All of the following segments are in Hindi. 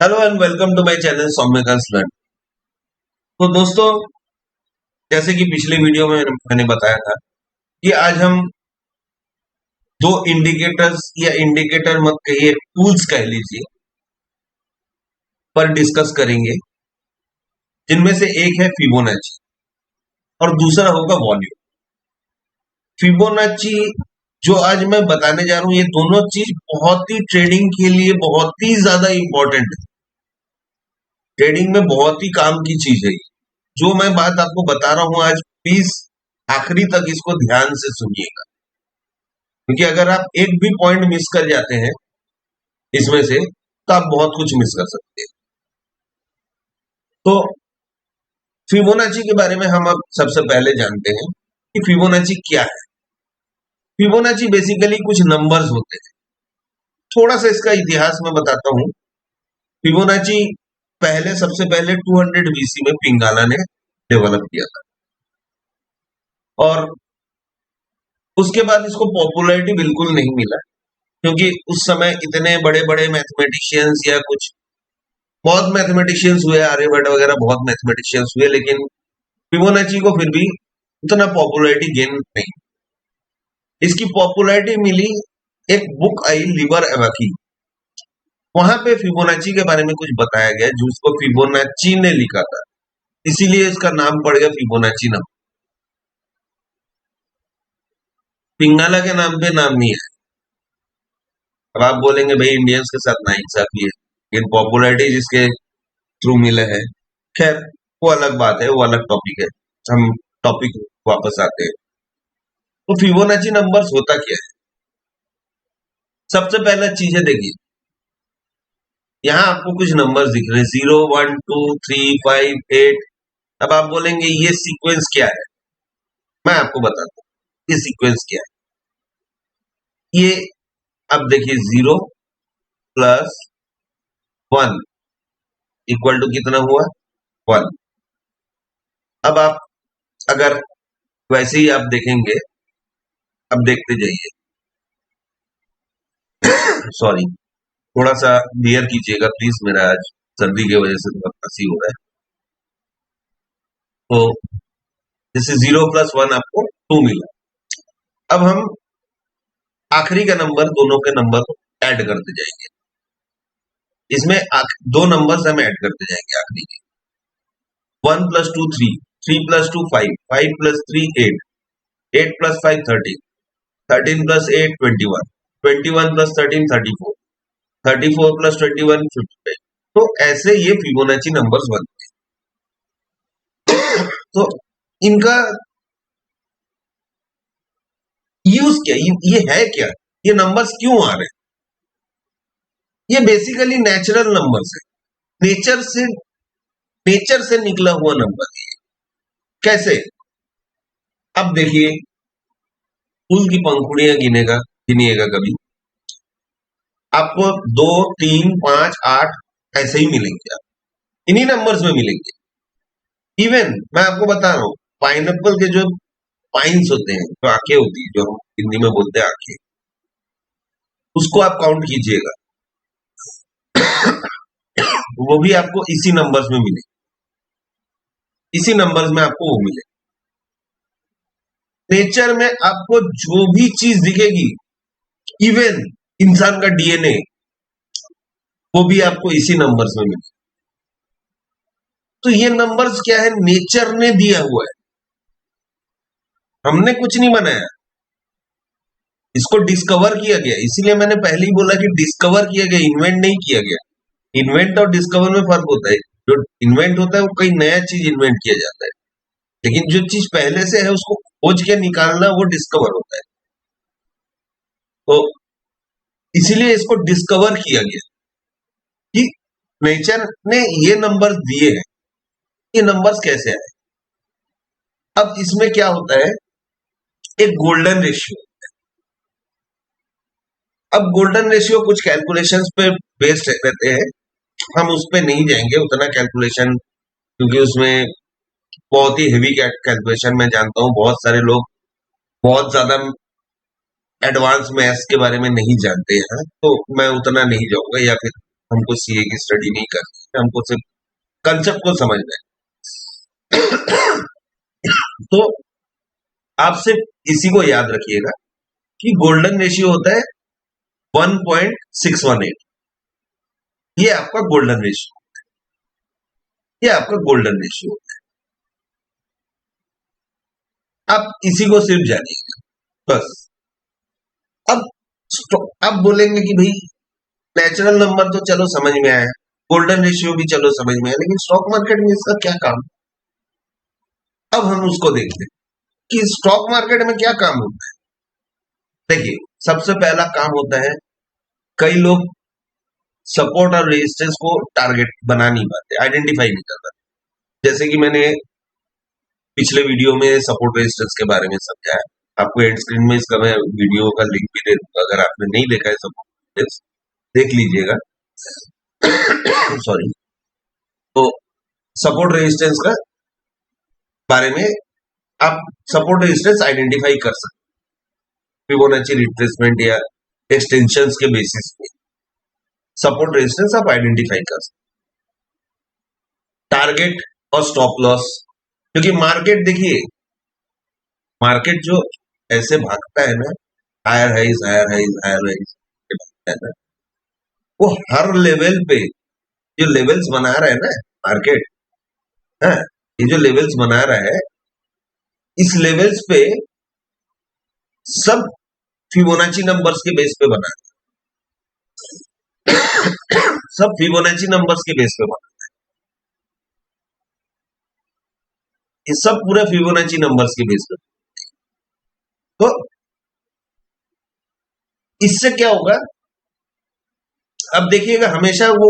Hello and welcome to my channel Soumyakant learn. तो दोस्तों, जैसे कि पिछले वीडियो में मैंने बताया था कि आज हम दो इंडिकेटर्स या इंडिकेटर मत कहिए, टूल्स कह लीजिए, पर डिस्कस करेंगे, जिनमें से एक है फिबोनाची और दूसरा होगा वॉल्यूम। फिबोनाची जो आज मैं बताने जा रहा हूं, ये दोनों चीज बहुत ही ट्रेडिंग के लिए बहुत ही ज्यादा इंपॉर्टेंट है। ट्रेडिंग में बहुत ही काम की चीज है। जो मैं बात आपको बता रहा हूं आज, प्लीज आखिरी तक इसको ध्यान से सुनिएगा, क्योंकि अगर आप एक भी पॉइंट मिस कर जाते हैं इसमें से तो आप बहुत कुछ मिस कर सकते हैं। तो फिबोनाची के बारे में हम अब सबसे पहले जानते हैं कि फिबोनाची क्या है। फिबोनाची बेसिकली कुछ नंबर्स होते हैं। थोड़ा सा इसका इतिहास मैं बताता हूं। फिबोनाची सबसे पहले 200 बीसी में पिंगाला ने डेवलप किया था, और उसके बाद इसको पॉपुलैरिटी बिल्कुल नहीं मिला, क्योंकि उस समय इतने बड़े बड़े मैथमेटिशियंस या कुछ बहुत मैथमेटिशियंस हुए, आर्यभट्ट वगैरह बहुत मैथमेटिशियंस हुए, लेकिन फिबोनाची को फिर भी उतना पॉपुलैरिटी गेन नहीं। इसकी पॉपुलैरिटी मिली, एक बुक आई लिबर एवाकी, वहां पे फिबोनाची के बारे में कुछ बताया गया जिसको फिबोनाची ने लिखा था, इसीलिए इसका नाम पड़ गया फिबोनाची नंबर। पिंगाला के नाम पे नाम नहीं है। अब आप बोलेंगे भाई इंडियंस के साथ नाइंसाफी है, लेकिन पॉपुलैरिटी जिसके थ्रू मिले है, खैर वो अलग बात है, वो अलग टॉपिक है। हम टॉपिक वापस आते हैं। तो फिबोनाची नंबर्स होता क्या है? सबसे पहला चीज है, देखिए यहाँ आपको कुछ नंबर्स दिख रहे हैं, 0 1 2 3 5 8। अब आप बोलेंगे ये सीक्वेंस क्या है? मैं आपको बताता हूँ ये सीक्वेंस क्या है। ये अब देखिए 0 प्लस 1 इक्वल टू कितना हुआ? 1। अब आप अगर वैसे ही आप देखेंगे, अब देखते जाइए, सॉरी थोड़ा सा बियर कीजिएगा प्लीज, मेरा आज सर्दी की वजह से थोड़ा खांसी हो रहा है। तो जैसे 0 प्लस 1 आपको 2 मिला। अब हम आखिरी का नंबर, दोनों के नंबर को ऐड करते जाएंगे। इसमें दो नंबर्स हम ऐड करते जाएंगे आखिरी के। 1 plus 2 3, 3 plus 2 5, 5 plus 3 8, 8 plus 5 13, 13 plus 8 21, 21 plus 13 34, 34 plus 21 55। तो ऐसे ये फिबोनाची नंबर्स बनते हैं। तो इनका यूज क्या, ये है क्या, ये नंबर्स क्यों आ रहे हैं? ये बेसिकली नेचुरल नंबर्स है, नेचर से निकला हुआ नंबर है। कैसे? अब देखिए, फूल की पंखुड़ियां गिनिएगा कभी, आपको 2 3 5 8 ऐसे ही मिलेंगे, आप इन्हीं नंबर्स में मिलेंगे। इवन मैं आपको बता रहा हूं, पाइनएप्पल के जो पाइन्स होते हैं, जो आंखें होती है, जो हम हिंदी में बोलते हैं आंखें, उसको आप काउंट कीजिएगा, वो भी आपको इसी नंबर्स में मिले, इसी नंबर्स में आपको वो मिले। नेचर में आपको जो भी चीज दिखेगी, इवन इंसान का डीएनए, वो भी आपको इसी नंबर्स में मिले। तो ये नंबर्स क्या है? नेचर ने दिया हुआ है, हमने कुछ नहीं बनाया, इसको डिस्कवर किया गया। इसीलिए मैंने पहले ही बोला कि डिस्कवर किया गया, इन्वेंट नहीं किया गया। इन्वेंट और डिस्कवर में फर्क होता है। जो इन्वेंट होता है वो कोई नया चीज इन्वेंट किया जाता है, लेकिन जो चीज पहले से है उसको खोज के निकालना, वो डिस्कवर होता है। तो इसीलिए इसको डिस्कवर किया गया कि नेचर ने ये नंबर दिए हैं, ये नंबर्स कैसे आए। अब इसमें क्या होता है, एक गोल्डन रेशियो। अब गोल्डन रेशियो कुछ कैलकुलेशंस पे बेस्ड रहते हैं, हम उस पे नहीं जाएंगे उतना कैलकुलेशन, क्योंकि उसमें बहुत ही हेवी कैलकुलेशन, मैं जानता हूं बहुत सारे लोग बहुत ज्यादा एडवांस मैथ्स के बारे में नहीं जानते हैं, तो मैं उतना नहीं जाऊंगा, या फिर हमको सीए की स्टडी नहीं करनी है, हमको सिर्फ कंसेप्ट को समझना है। तो आप सिर्फ इसी को याद रखिएगा कि गोल्डन रेशियो होता है 1.618। ये आपका गोल्डन रेशियो, ये आपका गोल्डन रेशियो होता है। आप इसी को सिर्फ जानिएगा बस। अब अब बोलेंगे कि भाई नेचुरल नंबर तो चलो समझ में आया, गोल्डन रेशियो भी चलो समझ में आया, लेकिन स्टॉक मार्केट में इसका क्या काम? अब हम उसको देखते हैं कि स्टॉक मार्केट में क्या काम होता है। देखिए, सबसे पहला काम होता है, कई लोग सपोर्ट और रेजिस्टेंस को टारगेट बना नहीं पाते, आइडेंटिफाई नहीं कर पाते। जैसे कि मैंने पिछले वीडियो में सपोर्ट रेजिस्टेंस के बारे में समझाया, आपको एंड स्क्रीन में इसका मैं वीडियो का लिंक भी दे दूंगा, अगर आपने नहीं देखा है सपोर्ट रेजिस्टेंस देख लीजिएगा। सॉरी। तो सपोर्ट रेजिस्टेंस का बारे में आप सपोर्ट रेजिस्टेंस आइडेंटिफाई कर सकते हैं फिबोनाची रिट्रेसमेंट या एक्सटेंशंस के बेसिस पे। सपोर्ट रेजिस्टेंस आप आइडेंटिफाई कर सकते हैं। टारगेट और स्टॉप लॉस, क्योंकि मार्केट देखिए, मार्केट जो ऐसे भागता है ना, higher highs higher highs higher highs भागता है ना, वो हर लेवल पे जो लेवल्स बना रहा है ना मार्केट, है ये जो लेवल्स बना रहा है, इस लेवल्स पे सब फिबोनाची नंबर्स के बेस पे बना है। सब फिबोनाची नंबर्स के बेस पे बना है, ये सब पूरे फिबोनाची नंबर्स के बेस पे। तो इससे क्या होगा, अब देखिएगा हमेशा वो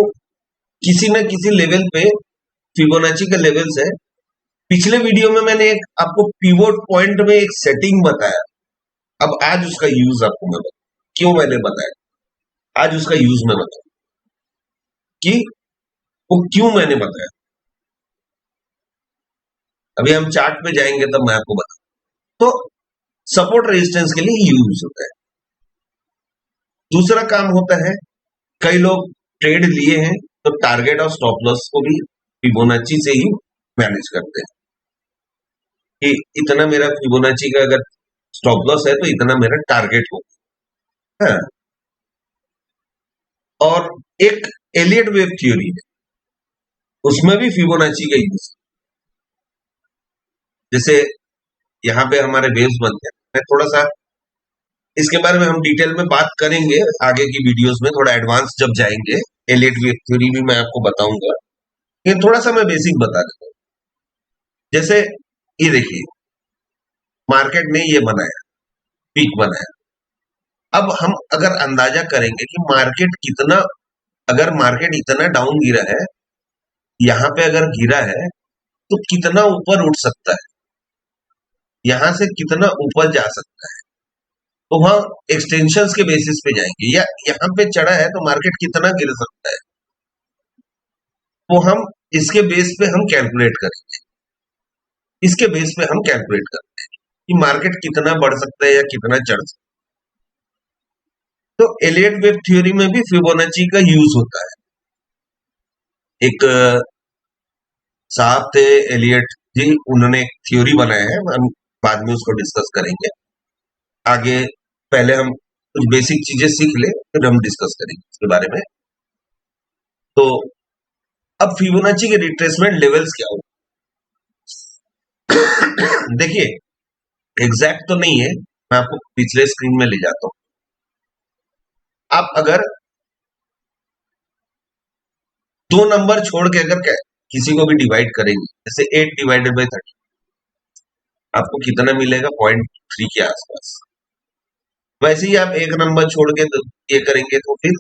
किसी न किसी लेवल पे फिबोनाची का लेवल्स है। पिछले वीडियो में मैंने एक आपको पिवोट पॉइंट में एक सेटिंग बताया, अब आज उसका यूज आपको मैं बताऊं, क्यों मैंने बताया आज उसका यूज मैं बताऊं कि वो क्यों मैंने बताया। अभी हम चार्ट पे जाएंगे तब मैं आपको बताऊं। तो सपोर्ट रेजिस्टेंस के लिए यूज होता है। दूसरा काम होता है, कई लोग ट्रेड लिए हैं तो टारगेट और स्टॉप लॉस को भी फिबोनाची से ही मैनेज करते हैं कि इतना मेरा फिबोनाची का अगर स्टॉप लॉस है तो इतना मेरा टारगेट हो। हाँ। और एक एलियट वेव थ्योरी है, उसमें भी फिबोनाची का यूज, जैसे यहाँ पे हमारे वेव्स बनते हैं, मैं थोड़ा सा इसके बारे में हम डिटेल में बात करेंगे आगे की वीडियोस में, थोड़ा एडवांस जब जाएंगे एलियट वेव थ्योरी भी मैं आपको बताऊंगा, लेकिन थोड़ा सा मैं बेसिक बता देता हूँ। जैसे ये देखिए, मार्केट ने ये बनाया, पीक बनाया। अब हम अगर अंदाजा करेंगे कि मार्केट कितना, अगर मार्केट इतना डाउन गिरा है, यहां पे अगर गिरा है तो कितना ऊपर उठ सकता है, यहां से कितना ऊपर जा सकता है, तो वहां एक्सटेंशंस के बेसिस पे जाएंगे, या यहां पे चढ़ा है तो मार्केट कितना गिर सकता है, तो हम इसके बेस पे हम कैलकुलेट करेंगे, इसके बेस पे हम कैलकुलेट करते हैं कि मार्केट कितना बढ़ सकता है या कितना चढ़ सकता है। तो एलियट वेव थ्योरी में भी फिबोनाची का यूज होता है। एक साहब थे एलियट जी, उन्होंने एक थ्योरी बनाया है, हम बाद में उसको डिस्कस करेंगे आगे। पहले हम कुछ बेसिक चीजें सीख ले, फिर हम डिस्कस करेंगे इसके बारे में। तो अब फिबोनाची के रिट्रेसमेंट लेवल्स क्या हो, देखिए एग्जैक्ट तो नहीं है, मैं आपको पिछले स्क्रीन में ले जाता हूं। आप अगर दो नंबर छोड़ के अगर किसी को भी डिवाइड करेंगे, जैसे 8 डिवाइडेड बाई 30, आपको कितना मिलेगा, 0.3 के आसपास। वैसे ही आप एक नंबर छोड़ के ये करेंगे तो फिर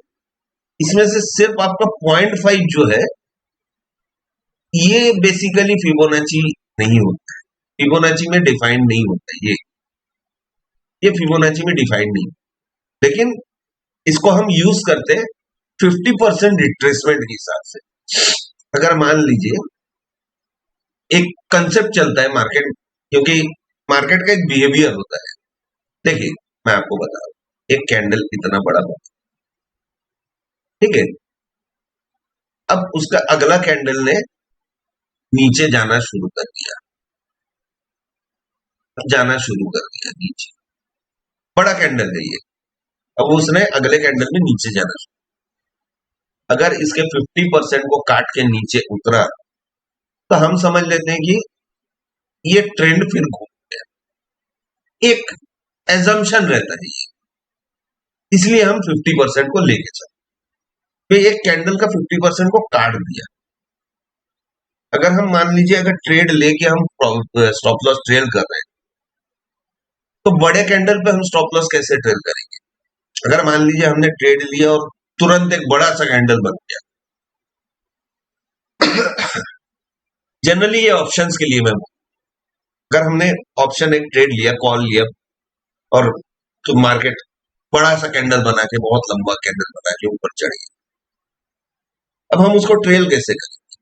इसमें से सिर्फ आपका 0.5 जो है, ये बेसिकली फिबोनाची नहीं होता है, फिबोनाची में डिफाइंड नहीं होता है, ये फिबोनाची में डिफाइंड नहीं, लेकिन इसको हम यूज करते हैं 50% रिट्रेसमेंट के हिसाब से। अगर मान लीजिए एक कंसेप्ट चलता है मार्केट, क्योंकि मार्केट का एक बिहेवियर होता है। देखिए मैं आपको बता रहा हूं, एक कैंडल इतना बड़ा होता है, ठीक है, अब उसका अगला कैंडल ने नीचे जाना शुरू कर दिया नीचे। बड़ा कैंडल है ये। अब उसने अगले कैंडल में नीचे जाना शुरू। अगर इसके 50% को काट के नीचे उतरा तो हम समझ लेते हैं कि ये ट्रेंड फिर घूम गया। एक एजम्पशन रहता है ये, इसलिए हम 50% को लेके चलते। तो एक कैंडल का 50% को काट दिया। अगर हम मान लीजिए अगर ट्रेड लेके हम स्टॉप लॉस ट्रेल कर रहे हैं तो बड़े कैंडल पे हम स्टॉप लॉस कैसे ट्रेल करेंगे? अगर मान लीजिए हमने ट्रेड लिया और तुरंत एक बड़ा सा कैंडल बन गया। जनरली ये ऑप्शंस के लिए मैं, अगर हमने ऑप्शन एक ट्रेड लिया, कॉल लिया और तो मार्केट बड़ा सा कैंडल बना के, बहुत लंबा कैंडल बना के ऊपर चढ़ी, अब हम उसको ट्रेल कैसे करेंगे?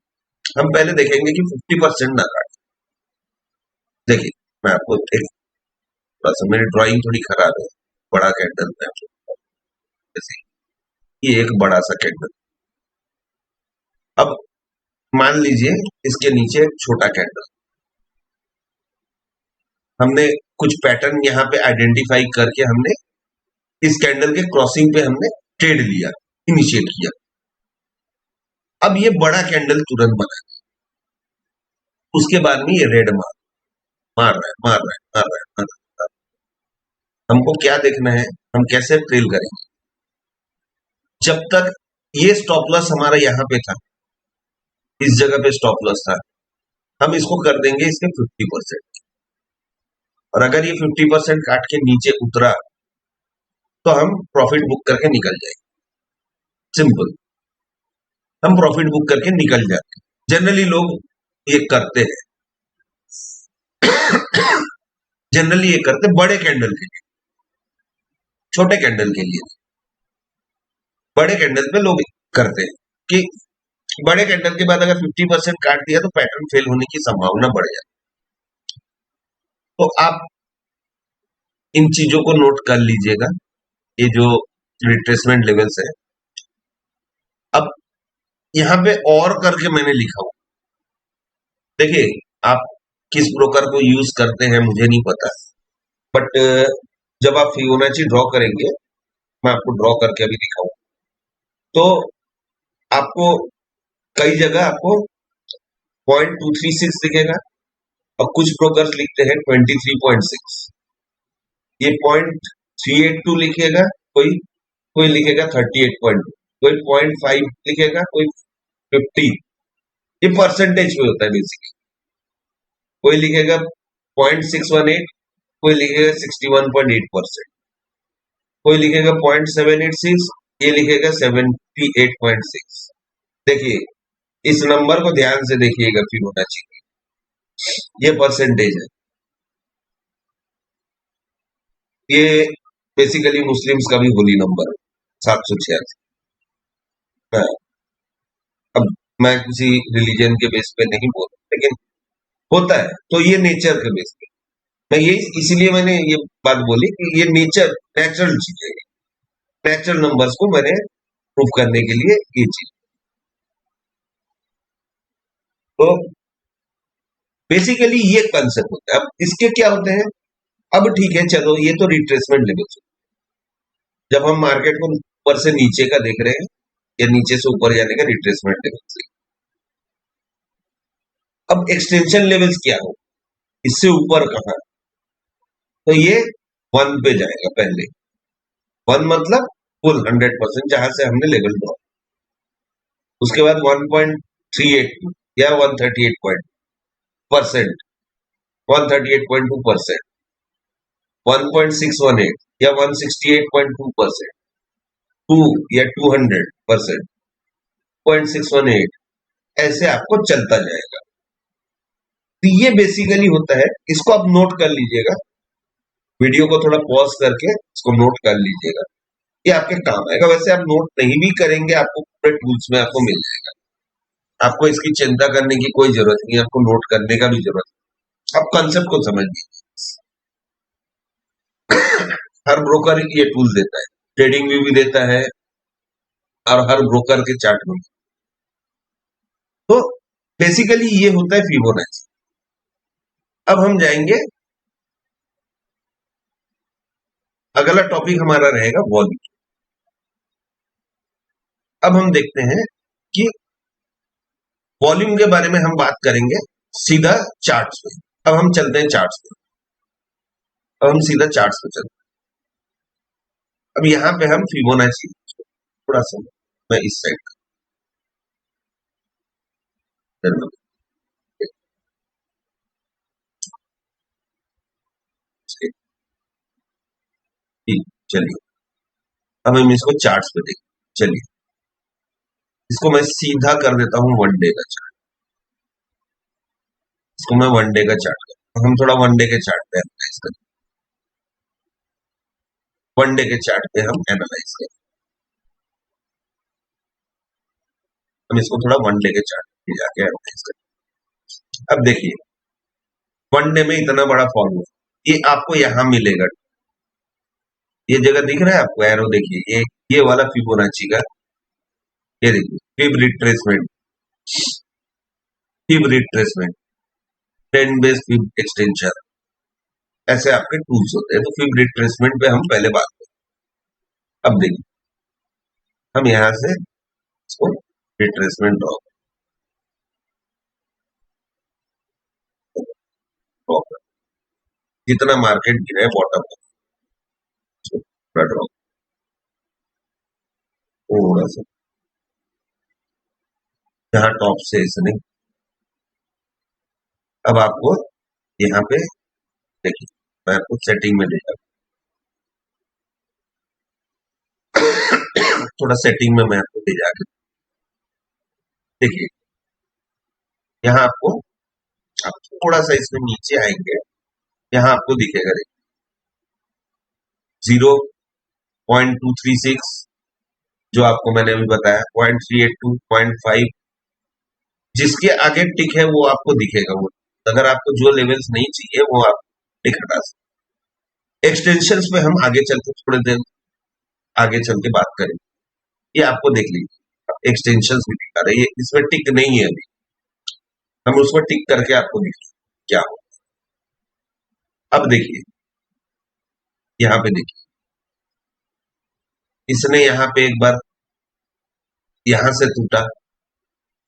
हम पहले देखेंगे कि 50% ना काटे। देखिए मैं आपको एक थोड़ा सा, मेरी ड्राइंग थोड़ी खराब है, बड़ा कैंडल में जैसे ये एक बड़ा सा कैंडल। अब मान लीजिए इसके नीचे एक छोटा कैंडल, हमने कुछ पैटर्न यहाँ पे आइडेंटिफाई करके हमने इस कैंडल के क्रॉसिंग पे हमने ट्रेड लिया, इनिशिएट किया। अब ये बड़ा कैंडल तुरंत बना, उसके बाद में ये रेड मार रहा है, मार रहा है, मार रहा है, मार रहा है। हमको क्या देखना है, हम कैसे ट्रेल करेंगे? जब तक ये स्टॉप लॉस हमारा यहाँ पे था, इस जगह पे स्टॉप लॉस था, हम इसको कर देंगे इसके 50%। और अगर ये 50% काट के नीचे उतरा तो हम प्रॉफिट बुक करके निकल जाएंगे। सिंपल, हम प्रॉफिट बुक करके निकल जाते हैं। जनरली लोग ये करते हैं, जनरली ये करते बड़े कैंडल के लिए, छोटे कैंडल के लिए। बड़े कैंडल पे लोग करते हैं कि बड़े कैंडल के बाद अगर 50% काट दिया तो पैटर्न फेल होने की संभावना बढ़ जाती। तो आप इन चीजों को नोट कर लीजिएगा, ये जो रिट्रेसमेंट लेवल्स है। अब यहाँ पे और करके मैंने लिखा हुआ, देखिए आप किस ब्रोकर को यूज करते हैं मुझे नहीं पता, बट जब आप फिबोनाची ड्रॉ करेंगे, मैं आपको ड्रॉ करके अभी दिखाऊं, तो आपको कई जगह आपको 0.236 दिखेगा और कुछ ब्रोकर्स लिखते हैं 23.6। ये 0.382 लिखेगा, कोई कोई लिखेगा 38.2, कोई 0.5 लिखेगा, कोई 50। ये परसेंटेज में होता है बेसिकली। कोई लिखेगा 0.618, कोई लिखेगा 61.8%, कोई लिखेगा 0.786, ये लिखेगा 78.6। देखिए इस नंबर को ध्यान से देखिएगा, फिबोनाची की ये परसेंटेज है। ये बेसिकली मुस्लिम्स का भी होली नंबर है, 786। हाँ, अब मैं किसी रिलीजन के बेस पे नहीं बोल रहा, लेकिन होता है, तो ये नेचर के बेस पे मैं ये, इसीलिए मैंने ये बात बोली कि ये नेचुरल चीज है, नेचुरल नंबर्स को मैंने प्रूव करने के लिए ये चीज। तो बेसिकली ये कंसेप्ट होता है। अब इसके क्या होते हैं, अब ठीक है चलो ये तो रिट्रेसमेंट लेवल्स, जब हम मार्केट को ऊपर से नीचे का देख रहे हैं या नीचे से ऊपर जाने का रिट्रेसमेंट लेवल्स। अब एक्सटेंशन लेवल्स क्या हो, इससे ऊपर कहां, तो ये 1 पे जाएगा पहले। 1 मतलब फुल 100% जहां से हमने लेवल ड्रॉ, उसके बाद 1.382 या 138% 138.2%, 1.618 या 168.2%, 2 या 200%, 0.618, ऐसे आपको चलता जाएगा। तो ये बेसिकली होता है, इसको आप नोट कर लीजिएगा, वीडियो को थोड़ा पॉज करके इसको नोट कर लीजिएगा, ये आपके काम आएगा। वैसे आप नोट नहीं भी करेंगे, आपको पूरे टूल्स में आपको मिल जाएगा, आपको इसकी चिंता करने की कोई जरूरत नहीं, आपको नोट करने का भी जरूरत नहीं, आप कंसेप्ट को समझ लीजिए। हर ब्रोकर ये टूल देता है, ट्रेडिंग व्यू भी देता है और हर ब्रोकर के चार्ट में। तो बेसिकली ये होता है फिबोनाची। अब हम जाएंगे, अगला टॉपिक हमारा रहेगा वॉल्यूम। अब हम देखते हैं कि वॉल्यूम के बारे में हम बात करेंगे सीधा चार्ट्स पे। अब हम चलते हैं चार्ट्स पे। अब हम सीधा चार्ट्स पे चलते हैं। अब यहाँ पे हम फिबोनाची, थोड़ा सा मैं इस साइड चलिए, अब हम इसको चार्ट्स पे देखें। चलिए, इसको मैं सीधा कर देता हूं वन डे का चार्ट। इसको मैं वन डे का चार्ट कर, हम थोड़ा वन डे के चार्ट पे एनालाइज करें। वन डे के चार्ट पे हम एनालाइज करें। हम इसको थोड़ा वन डे के चार्ट पे जाके एनालाइज करें। अब देखिए, वन डे में इतना बड़ा फॉर्मूला ये आपको यहां मिलेगा। ये जगह दिख रहा है आपको, एरो देखिए, ये वाला फिबोनाची का, ये देखिए fib retracement, fib retracement, 10 base fib extension, ऐसे आपके टूल्स होते हैं। तो फिब रिट्रेसमेंट पे हम पहले बात करें। अब देखिए, हम यहां से इसको रिट्रेसमेंट ड्रॉ करें। जितना मार्केट गिरा है बॉटम ड्रॉ, थोड़ा सा जहां टॉप से इसने, अब आपको यहाँ पे देखिए, मैं आपको सेटिंग में ले जाऊँ, थोड़ा सेटिंग में मैं आपको ले जाके देखिए, यहाँ आपको, आप थोड़ा सा इसमें नीचे आएंगे, यहाँ आपको दिखेगा 0.236, जो आपको मैंने अभी बताया, 0.382, 0.5, जिसके आगे टिक है वो आपको दिखेगा। वो अगर आपको जो लेवल्स नहीं चाहिए वो आप टिक हटा सकते। एक्सटेंशंस पे हम आगे चलते, थोड़े देर आगे चल के बात करेंगे। ये आपको देख लीजिए, एक्सटेंशंस भी दिखा रहे हैं, इसमें टिक नहीं है अभी, हम उसको टिक करके आपको दिखाएंगे क्या हो। अब देखिए, यहाँ पे देखिए, इसने यहाँ पे एक बार यहां से टूटा,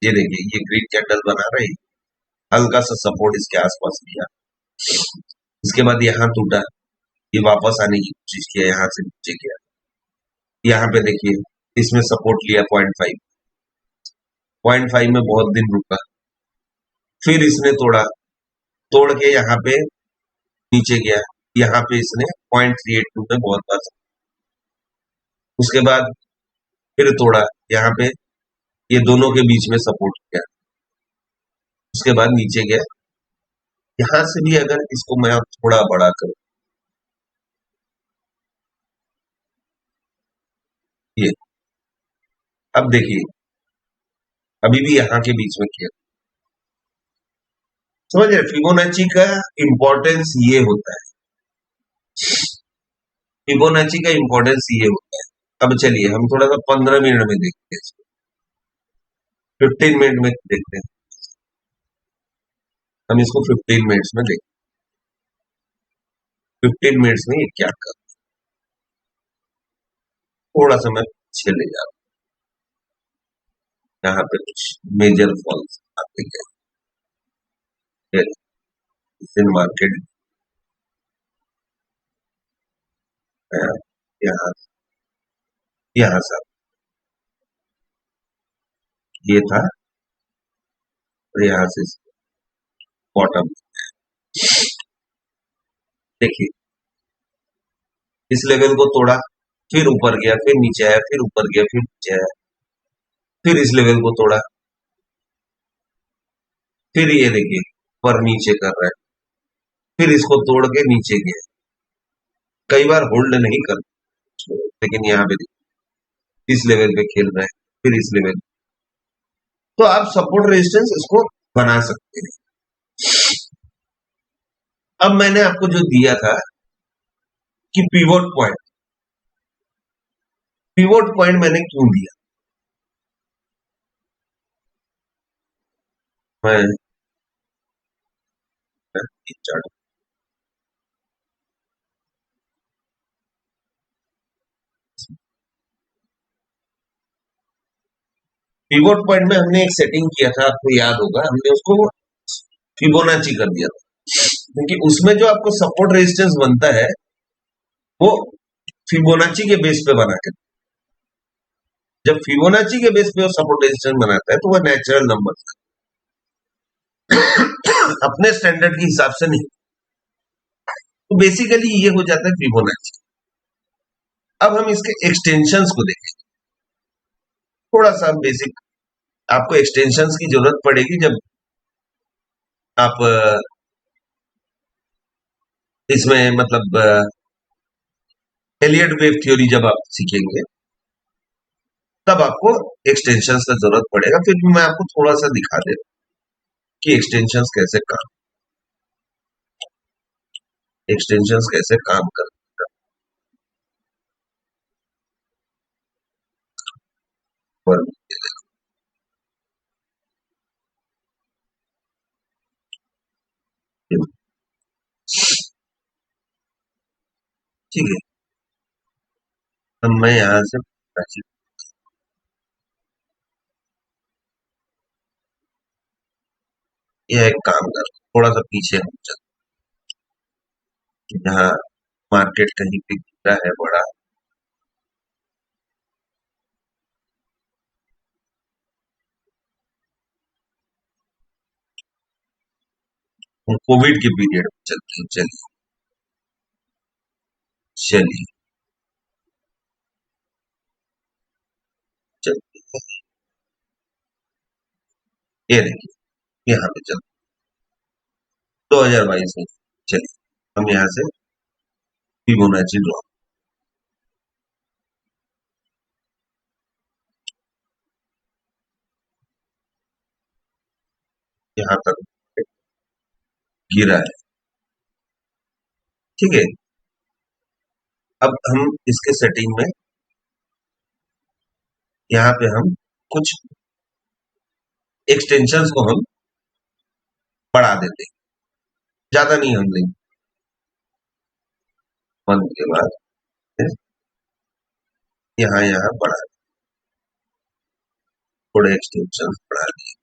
ये देखिए, ये ग्रीन कैंडल बना रही, हल्का सा सपोर्ट इसके आसपास लिया, इसके बाद यहाँ टूटा, ये वापस आने की कोशिश किया, यहाँ से नीचे गया, यहाँ पे देखिए इसमें सपोर्ट लिया 0.5, 0.5 में बहुत दिन रुका, फिर इसने तोड़ा, तोड़ के यहाँ पे नीचे गया, यहाँ पे इसने 0.382 में बहुत बार, उसके बाद फिर तोड़ा, यहाँ पे ये दोनों के बीच में सपोर्ट किया, उसके बाद नीचे गया। यहां से भी अगर इसको मैं अब थोड़ा बड़ा करूं, ये अब देखिए, अभी भी यहाँ के बीच में किया, समझ रहे? फिबोनाची का इंपॉर्टेंस ये होता है, फिबोनाची का इंपॉर्टेंस ये होता है। अब चलिए हम थोड़ा सा 15 मिनट में देखते हैं, 15 मिनट में देखते हैं, हम इसको 15 मिनट्स में देखते हैं। 15 मिनट्स में ये क्या कर, थोड़ा सा मैं पीछे ले जाता हूं, यहाँ पे कुछ मेजर फॉल्स आते हैं इन मार्केट, यहाँ यहाँ से ये था, और यहाँ से बॉटम, देखिए इस लेवल को तोड़ा, फिर ऊपर गया, फिर नीचे आया, फिर ऊपर गया, फिर नीचे आया, फिर इस लेवल को तोड़ा, फिर ये देखिए ऊपर नीचे कर रहा है, फिर इसको तोड़ के नीचे गया, कई बार होल्ड नहीं कर, लेकिन यहाँ पे इस लेवल पे खेल रहा है, फिर इस लेवल, तो आप सपोर्ट रेजिस्टेंस इसको बना सकते हैं। अब मैंने आपको जो दिया था कि पिवोट पॉइंट, पिवोट पॉइंट मैंने क्यों दिया? मैं चार्ट पिवोट पॉइंट में हमने एक सेटिंग किया था, आपको याद होगा, हमने उसको फिबोनाची कर दिया था, क्योंकि उसमें जो आपको सपोर्ट रेजिस्टेंस बनता है वो फिबोनाची के बेस पे बना के, जब फिबोनाची के बेस पे वो सपोर्ट रेजिस्टेंस बनाता है तो वो नेचुरल नंबर अपने स्टैंडर्ड के हिसाब से नहीं। तो बेसिकली ये हो जाता है फिबोनाची। अब हम इसके एक्सटेंशंस को देखें, थोड़ा सा बेसिक, आपको एक्सटेंशंस की जरूरत पड़ेगी जब आप इसमें मतलब एलियट वेव थ्योरी जब आप सीखेंगे तब आपको एक्सटेंशंस का जरूरत पड़ेगा। फिर मैं आपको थोड़ा सा दिखा दे कि एक्सटेंशंस कैसे काम करते हैं। ठीक है, अब मैं यहां से यह एक काम कर, थोड़ा सा पीछे हम चलते, जहाँ मार्केट कहीं पे गिरा है बड़ा, हम कोविड के पीरियड में चलते हैं। चलिए चलिए चलिए, ये देखिए यहाँ पे चलते 2022 में। चलिए हम यहाँ से फिबोनाची ड्रॉ, यहाँ तक गिरा है, ठीक है। अब हम इसके सेटिंग में यहाँ पे हम कुछ एक्सटेंशंस को हम बढ़ा देते हैं, ज्यादा नहीं हम लेंगे, 1 के बाद यहाँ यहाँ बढ़ा, थोड़े एक्सटेंशन बढ़ा दिए,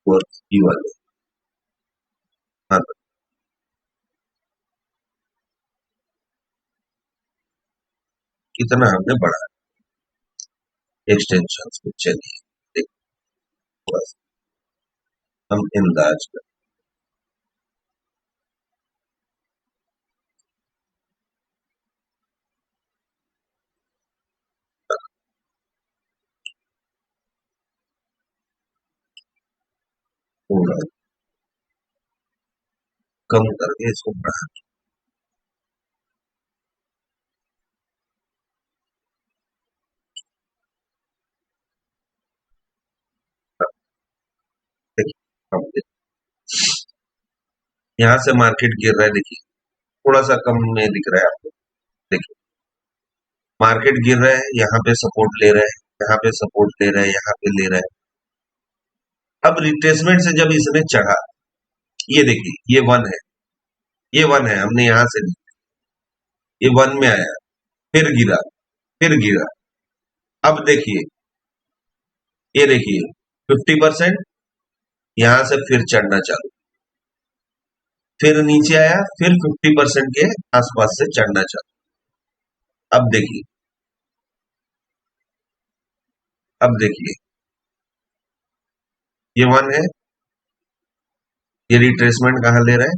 और ये वाले, हाँ, कितना हमने बढ़ा एक्सटेंशन को। चलिए देखो, बस हम अंदाज कर थोड़ा कम करके इसको बढ़ा, देखिए हम यहाँ से मार्केट गिर रहा है, देखिए थोड़ा सा कम में दिख रहा है आपको, देखिए मार्केट गिर रहा है, यहाँ पे सपोर्ट ले रहा है, यहाँ पे सपोर्ट ले रहा है, यहाँ पे ले रहा है। अब रिट्रेसमेंट से जब इसने चढ़ा, ये देखिए ये 1 है, ये 1 है, हमने यहाँ से ये 1 में आया, फिर गिरा, फिर गिरा। अब देखिए, ये देखिए 50%, यहाँ से फिर चढ़ना चालू, फिर नीचे आया, फिर 50% के आसपास से चढ़ना चालू। अब देखिए, अब देखिए ये 1 है, ये रिट्रेसमेंट कहाँ ले रहा है,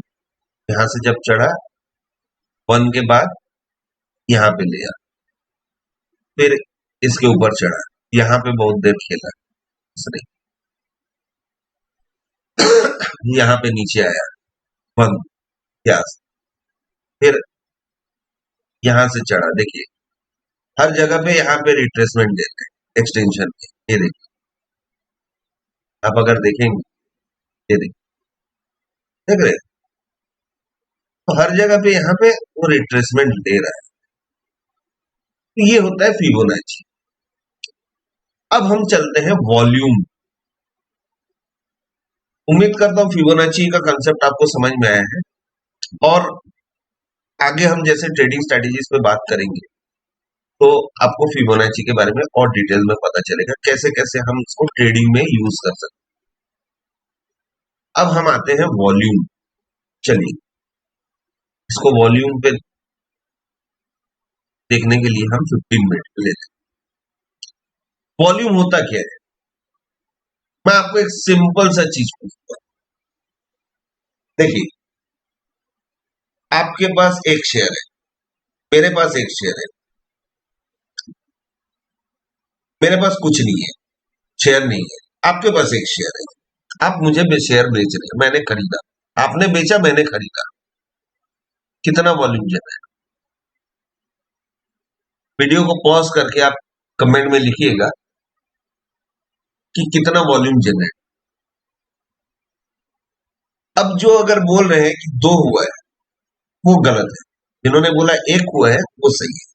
यहाँ से जब चढ़ा 1 के बाद यहाँ पे लिया, फिर इसके ऊपर चढ़ा, यहाँ पे बहुत देर खेला इसने, यहाँ पे नीचे आया 1 के आस, फिर यहाँ से चढ़ा, देखिए हर जगह पे यहाँ पे रिट्रेसमेंट देते हैं, एक्सटेंशन के, ये देखिए, आप अगर देखेंगे, ये देखिए, देख रहे हैं? तो हर जगह पे यहाँ पे वो रिट्रेसमेंट दे रहा है। तो ये होता है फिबोनाची। अब हम चलते हैं वॉल्यूम। उम्मीद करता हूं फिबोनाची का कंसेप्ट आपको समझ में आया है, और आगे हम जैसे ट्रेडिंग स्ट्रेटेजीज पे बात करेंगे तो आपको फिबोनाची के बारे में और डिटेल में पता चलेगा, कैसे कैसे हम इसको ट्रेडिंग में यूज कर सकते हैं। अब हम आते हैं वॉल्यूम। चलिए इसको वॉल्यूम पे देखने के लिए हम 15 मिनट लेते हैं। वॉल्यूम होता क्या है? मैं आपको एक सिंपल सा चीज पूछता हूं। देखिए, आपके पास एक शेयर है, मेरे पास एक शेयर है, मेरे पास कुछ नहीं है, शेयर नहीं है, आपके पास एक शेयर है, आप मुझे शेयर बेच रहे हैं, मैंने खरीदा, आपने बेचा, मैंने खरीदा, कितना वॉल्यूम जनरेट? वीडियो को पॉज करके आप कमेंट में लिखिएगा कि कितना वॉल्यूम जनरेट। अब जो अगर बोल रहे हैं कि 2 हुआ है वो गलत है, जिन्होंने बोला 1 हुआ है वो सही है।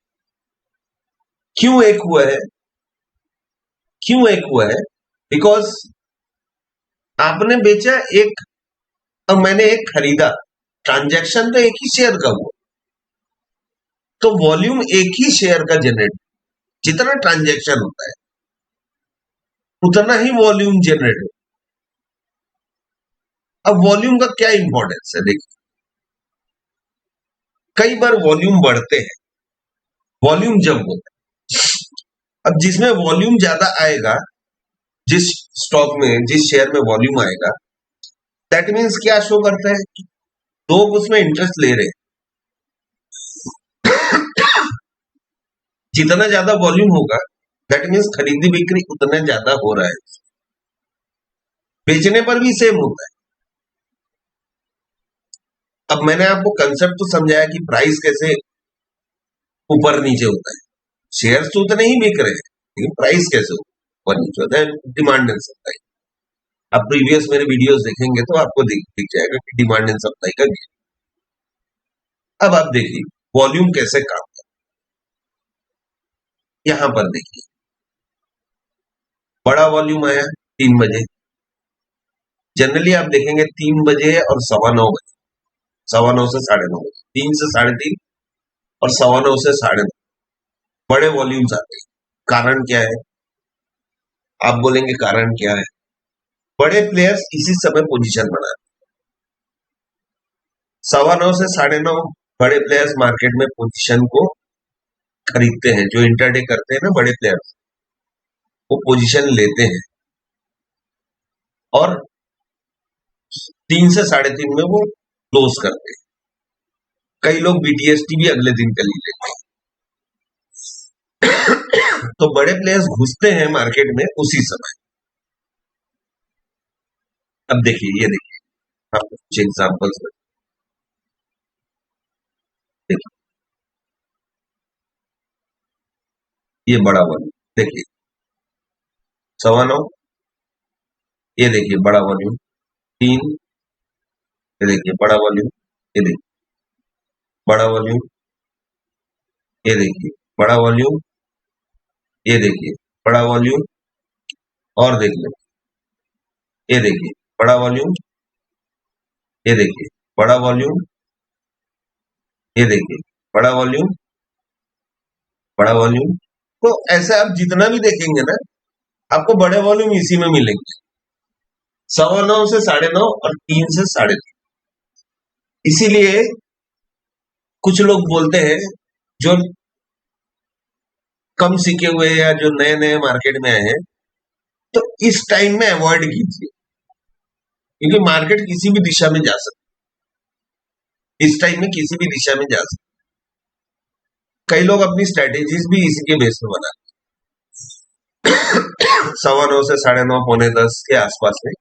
क्यों 1 हुआ है? क्यों 1 हुआ है? बिकॉज आपने बेचा एक और मैंने एक खरीदा, ट्रांजैक्शन तो एक ही शेयर का हुआ, तो वॉल्यूम एक ही शेयर का जनरेट, जितना ट्रांजैक्शन होता है उतना ही वॉल्यूम जनरेट हो। अब वॉल्यूम का क्या इंपॉर्टेंस है? देखिए, कई बार वॉल्यूम बढ़ते हैं, वॉल्यूम जब होता है, अब जिसमें वॉल्यूम ज्यादा आएगा, जिस स्टॉक में, जिस शेयर में वॉल्यूम आएगा, दैट मीन्स क्या शो करता है कि लोग उसमें इंटरेस्ट ले रहे हैं। जितना ज्यादा वॉल्यूम होगा दैट मीन्स खरीदी बिक्री उतना ज्यादा हो रहा है। बेचने पर भी सेम होता है। अब मैंने आपको कंसेप्ट तो समझाया कि प्राइस कैसे ऊपर नीचे होता है, शेयर तो उतने ही बिक रहे हैं, लेकिन प्राइस कैसे ऊपर नीचे होता है? Demand and supply. आप प्रीवियस मेरे वीडियोस देखेंगे तो आपको दिख जाएगा कि डिमांड एंड सप्लाई का गेम। अब आप देखिए वॉल्यूम कैसे काम करता है। यहां पर देखिए, बड़ा वॉल्यूम आया 3 बजे। जनरली आप देखेंगे 3 बजे और 9:15 बजे, 9:15 से 9:30 बजे, 3 से 3:30 और 9:15 से 9:30 बड़े वॉल्यूम्स आते हैं। कारण क्या है? आप बोलेंगे कारण क्या है? बड़े प्लेयर्स इसी समय पोजीशन बनाते हैं। 9:15 से 9:30 बड़े प्लेयर्स मार्केट में पोजीशन को खरीदते हैं, जो इंटरडे करते हैं ना बड़े प्लेयर्स, वो पोजीशन लेते हैं और 3 से 3:30 में वो क्लोज करते हैं। कई लोग बीटीएसटी भी अगले दिन के लिए लेते हैं। तो बड़े प्लेयर्स घुसते हैं मार्केट में उसी समय। अब देखिए, ये देखिए, आपको कुछ एग्जांपल्स देखिए, ये बड़ा वॉल्यूम देखिए, 9:15, ये देखिए बड़ा वॉल्यूम 3, ये देखिए बड़ा वॉल्यूम, ये देखिए बड़ा वॉल्यूम, ये देखिए बड़ा वॉल्यूम, ये देखिए बड़ा वॉल्यूम, और देख लो, ये देखिए बड़ा वॉल्यूम, ये देखिए बड़ा वॉल्यूम, ये देखिए बड़ा वॉल्यूम, बड़ा वॉल्यूम। तो ऐसे आप जितना भी देखेंगे ना, आपको बड़े वॉल्यूम इसी में मिलेंगे, 9:15 से 9:30 और 3 से 3:30। इसीलिए कुछ लोग बोलते हैं, जो कम सीखे हुए या जो नए नए मार्केट में आए हैं, तो इस टाइम में अवॉइड कीजिए, क्योंकि मार्केट किसी भी दिशा में जा सकती है। इस टाइम में किसी भी दिशा में जा सकती है। कई लोग अपनी स्ट्रेटेजीज भी इसी के बेस पे बनाते हैं। 9:15 से 9:30, 9:45 के आसपास में।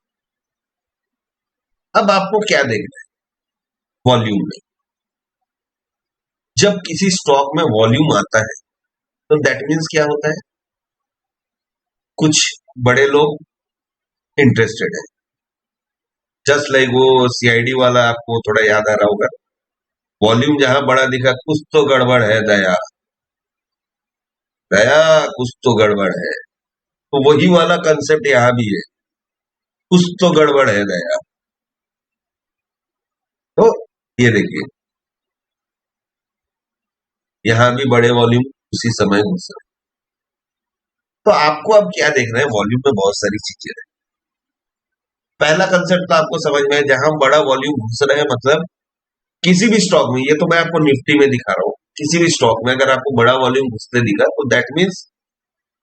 अब आपको क्या देखना है वॉल्यूम में? जब किसी स्टॉक में वॉल्यूम आता है तो दैट मीन्स क्या होता है? कुछ बड़े लोग इंटरेस्टेड है। जस्ट लाइक वो सीआईडी वाला आपको थोड़ा याद आ रहा होगा, वॉल्यूम जहां बड़ा दिखा कुछ तो गड़बड़ है दया, दया कुछ तो गड़बड़ है। तो वही वाला कंसेप्ट यहाँ भी है, कुछ तो गड़बड़ है दया। तो ये देखिए यहाँ भी बड़े वॉल्यूम उसी समय घुस रहे। तो आपको अब क्या देखना है, वॉल्यूम में बहुत सारी चीजें हैं। पहला कंसेप्ट तो आपको समझ में है, जहां बड़ा वॉल्यूम घुस रहा है मतलब किसी भी स्टॉक में, ये तो मैं आपको निफ्टी में दिखा रहा हूँ, किसी भी स्टॉक में अगर आपको बड़ा वॉल्यूम घुसते दिखा तो दैट मीन्स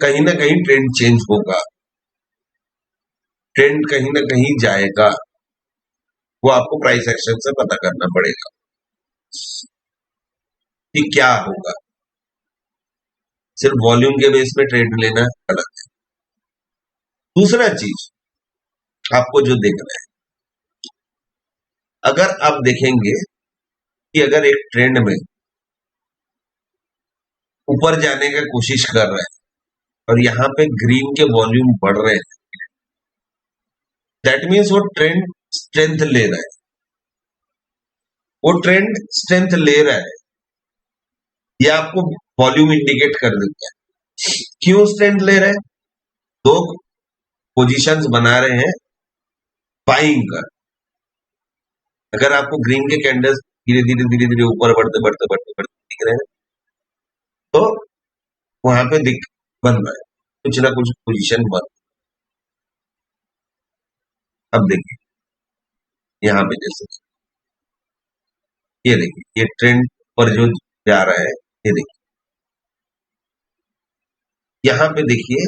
कहीं ना कहीं ट्रेंड चेंज होगा, ट्रेंड कहीं ना कहीं जाएगा। वो आपको प्राइस एक्शन से पता करना पड़ेगा कि क्या होगा। सिर्फ वॉल्यूम के बेस पे ट्रेड लेना गलत है। दूसरा चीज आपको जो देखना है, अगर आप देखेंगे कि अगर एक ट्रेंड में ऊपर जाने का कोशिश कर रहा है और यहाँ पे ग्रीन के वॉल्यूम बढ़ रहे हैं, दैट मीन्स वो ट्रेंड स्ट्रेंथ ले रहा है, वो ट्रेंड स्ट्रेंथ ले रहा है, ये आपको वॉल्यूम इंडिकेट कर देता है। क्यों स्ट्रेंथ ले रहा है? दो पोजीशंस बना रहे हैं बाइंग का। अगर आपको ग्रीन के कैंडल्स धीरे धीरे धीरे धीरे ऊपर बढ़ते बढ़ते बढ़ते बढ़ते दिख रहे हैं तो वहां पे दिख बन रहा है, कुछ ना कुछ पोजीशन बन। अब देखिए यहाँ पे जैसे ये देखिए ये ट्रेंड पर जो जा रहा है, ये देखिए यहाँ पे देखिए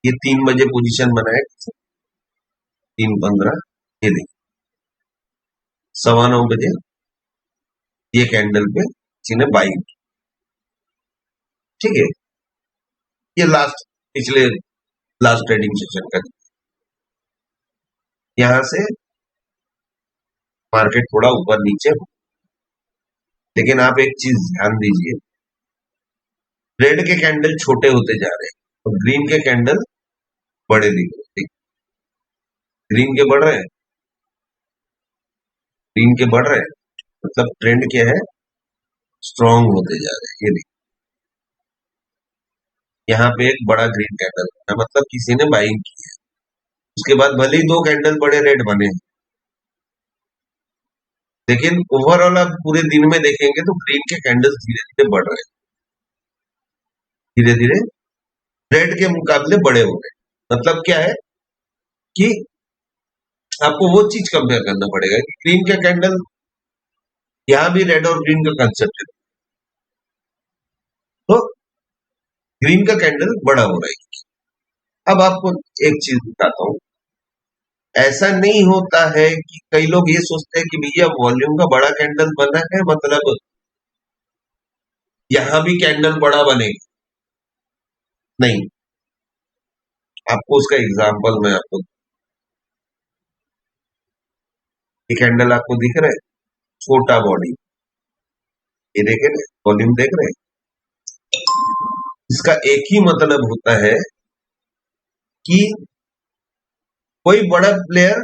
ये 3 बजे पोजीशन बना है, 3:15, ये देखिए 9:15 ये कैंडल पे किसी ने बाइंग, ठीक है। ये पिछले लास्ट ट्रेडिंग सेशन का, यहां से मार्केट थोड़ा ऊपर नीचे हो, लेकिन आप एक चीज ध्यान दीजिए, रेड के कैंडल छोटे होते जा रहे हैं और ग्रीन के कैंडल बड़े दिख रहे हैं। ग्रीन के बढ़ रहे हैं, ग्रीन के बढ़ रहे हैं, मतलब ट्रेंड क्या है, स्ट्रॉन्ग होते जा रहे हैं। ये देखिए यहाँ पे एक बड़ा ग्रीन कैंडल है, मतलब किसी ने बाइंग की है। उसके बाद भले ही 2 कैंडल बड़े रेड बने हैं, लेकिन ओवरऑल आप पूरे दिन में देखेंगे तो ग्रीन के कैंडल्स धीरे धीरे बढ़ रहे हैं, धीरे धीरे रेड के मुकाबले बड़े हो गए। मतलब क्या है कि आपको वो चीज कंपेयर करना पड़ेगा कि ग्रीन का कैंडल, यहां भी रेड और ग्रीन का कंसेप्ट है, तो ग्रीन का कैंडल बड़ा हो रहा है। अब आपको एक चीज बताता हूं, ऐसा नहीं होता है कि कई लोग ये सोचते हैं कि भैया वॉल्यूम का बड़ा कैंडल बना है मतलब यहां भी कैंडल बड़ा बनेगा, नहीं। आपको उसका एग्जांपल मैं आपको, ये कैंडल आपको दिख रहा है, छोटा बॉडी, ये देखे ना, वॉल्यूम देख रहे हैं। इसका एक ही मतलब होता है कि कोई बड़ा प्लेयर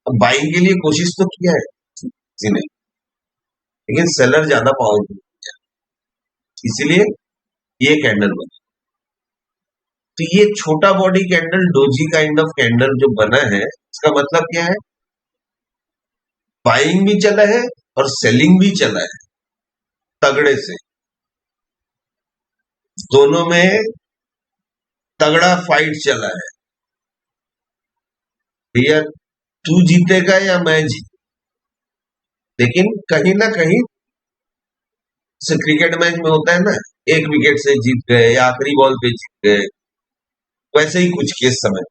बाइंग के लिए कोशिश तो किया है किसी ने, लेकिन सेलर ज्यादा पावरफुल, इसीलिए ये कैंडल बना। तो ये छोटा body candle, doji kind of candle जो बना है, इसका मतलब क्या है, बाइंग भी चला है और सेलिंग भी चला है तगड़े से, दोनों में तगड़ा फाइट चला है। भैया तू जीतेगा या मैं जीत, लेकिन कहीं ना कहीं से क्रिकेट मैच में होता है ना, 1 विकेट से जीत गए या आखिरी बॉल पे जीत गए, वैसे ही कुछ केस समझ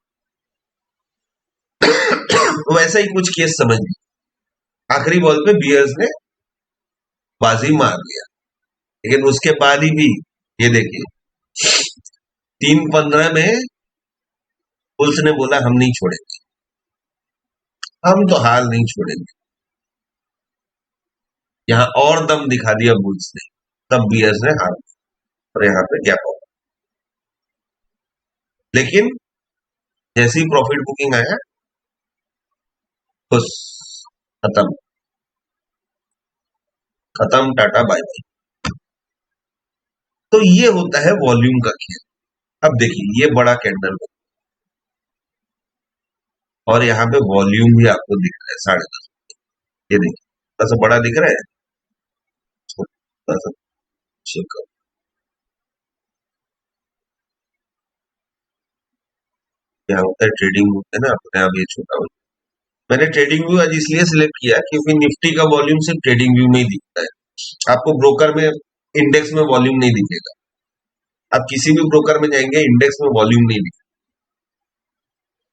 वैसा ही कुछ केस समझ, आखिरी बॉल पे बियर्स ने बाजी मार दिया, लेकिन उसके बाद ही भी ये देखिए 3:15 में बुल्स ने बोला हम नहीं छोड़ेंगे, हम तो हाल नहीं छोड़ेंगे। यहाँ और दम दिखा दिया बुल्स ने, तब बियर्स ने हार, और यहाँ पे गैप हो। लेकिन जैसे ही प्रॉफिट बुकिंग आया, बस खत्म, खत्म, टाटा बाय बाय। तो ये होता है वॉल्यूम का खेल। अब देखिए ये बड़ा कैंडल और यहाँ पे वॉल्यूम भी आपको दिख रहा है 10.5, ये देखिए थोड़ा सा बड़ा दिख रहा है, थोड़ा सा चेक करो। क्या होता है ट्रेडिंग है ना, अपने आप ये छोटा हो। मैंने ट्रेडिंग व्यू आज इसलिए सिलेक्ट किया क्योंकि निफ्टी का वॉल्यूम सिर्फ ट्रेडिंग व्यू में ही दिखता है। आपको ब्रोकर में, इंडेक्स में वॉल्यूम नहीं दिखेगा। आप किसी भी ब्रोकर में जाएंगे, इंडेक्स में वॉल्यूम नहीं दिखेगा,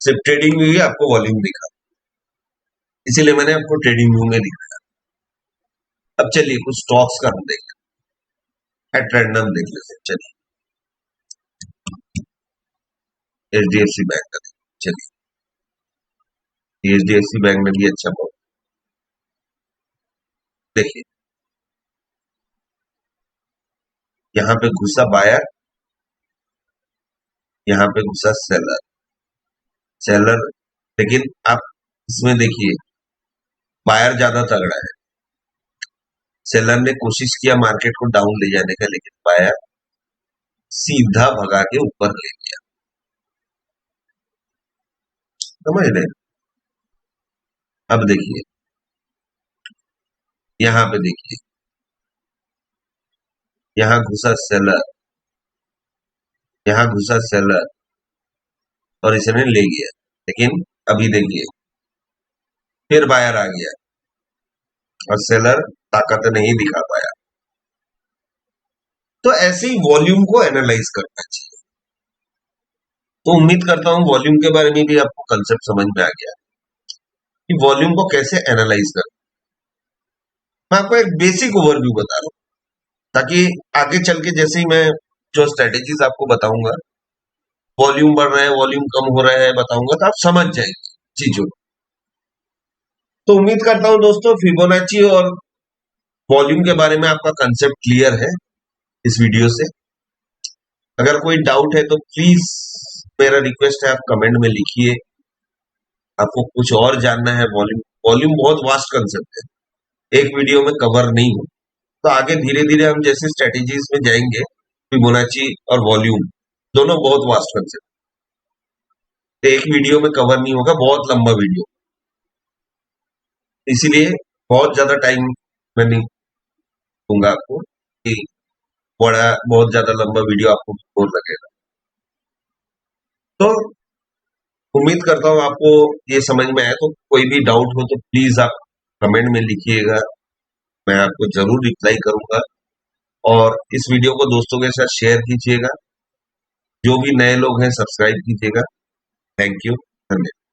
सिर्फ ट्रेडिंग व्यू ही आपको वॉल्यूम दिखा। इसीलिए मैंने आपको ट्रेडिंग व्यू में दिखाया। अब चलिए कुछ स्टॉक्स का हम देख लेते हैं, एट रैंडम देख लेते हैं। चलिए HDFC बैंक का चलिए, HDFC बैंक में भी अच्छा बहुत देखिए, यहाँ पे घुसा बायर, यहाँ पे घुसा सेलर, सेलर। लेकिन आप इसमें देखिए बायर ज्यादा तगड़ा है, सेलर ने कोशिश किया मार्केट को डाउन ले जाने का, लेकिन बायर सीधा भगा के ऊपर ले गया। समझ रहे? अब देखिए यहाँ पे देखिए, यहाँ घुसा सेलर, यहाँ घुसा सेलर और इसने ले गया। लेकिन अभी देखिए फिर बायर आ गया और सेलर ताकत नहीं दिखा पाया। तो ऐसे ही वॉल्यूम को एनालाइज करना चाहिए। तो उम्मीद करता हूं वॉल्यूम के बारे में भी आपको कंसेप्ट समझ में आ गया कि वॉल्यूम को कैसे एनालाइज करना। मैं आपको एक बेसिक ओवरव्यू बता रहा हूं ताकि आगे चल के जैसे ही मैं जो स्ट्रेटेजीज आपको बताऊंगा, वॉल्यूम बढ़ रहा है, वॉल्यूम कम हो रहा है बताऊंगा, तो आप समझ जाएंगे चीजों को। तो उम्मीद करता हूं दोस्तों फिबोनाची और वॉल्यूम के बारे में आपका कंसेप्ट क्लियर है इस वीडियो से। अगर कोई डाउट है तो प्लीज मेरा रिक्वेस्ट है आप कमेंट में लिखिए। आपको कुछ और जानना है वॉल्यूम, वॉल्यूम बहुत वास्ट कंसेप्ट है, एक वीडियो में कवर नहीं हो। तो आगे धीरे धीरे हम जैसे स्ट्रेटेजीज में जाएंगे, फिबोनाची और वॉल्यूम दोनों बहुत वास्ट कंसेप्ट, एक वीडियो में कवर नहीं होगा, बहुत लंबा वीडियो, इसीलिए बहुत ज्यादा टाइम मैं नहीं दूंगा आपको कि बड़ा बहुत ज्यादा लंबा वीडियो आपको बोर लगेगा। तो उम्मीद करता हूँ आपको ये समझ में आया। तो कोई भी डाउट हो तो प्लीज आप कमेंट में लिखिएगा, मैं आपको जरूर रिप्लाई करूंगा। और इस वीडियो को दोस्तों के साथ शेयर कीजिएगा, जो भी नए लोग हैं सब्सक्राइब कीजिएगा। थैंक यू, धन्यवाद।